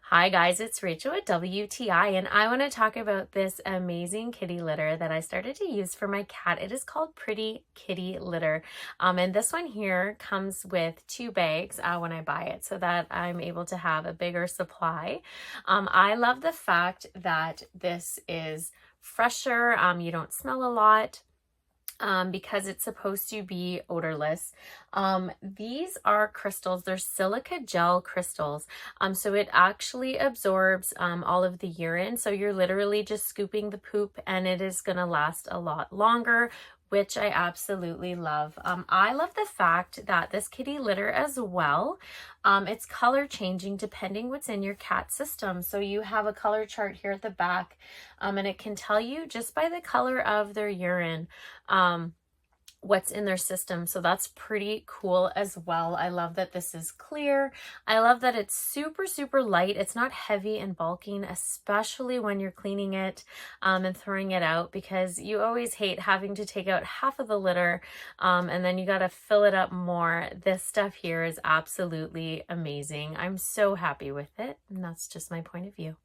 Hi guys, it's Rachel at WTI and I want to talk about this amazing kitty litter that I started to use for my cat. It is called Pretty Kitty Litter. And this one here comes with 2 bags when I buy it so that I'm able to have a bigger supply. I love the fact that this is fresher. You don't smell a lot. Because it's supposed to be odorless. These are crystals, they're silica gel crystals. So it actually absorbs all of the urine. So you're literally just scooping the poop and it is gonna last a lot longer, which I absolutely love. I love the fact that this kitty litter as well, it's color changing depending what's in your cat system. So you have a color chart here at the back, and it can tell you just by the color of their urine, what's in their system. So that's pretty cool as well. I love that this is clear. I love that it's super light. It's not heavy and bulking, especially when you're cleaning it and throwing it out, because you always hate having to take out half of the litter and then you got to fill it up more. This stuff here is absolutely amazing. I'm so happy with it, and that's just my point of view.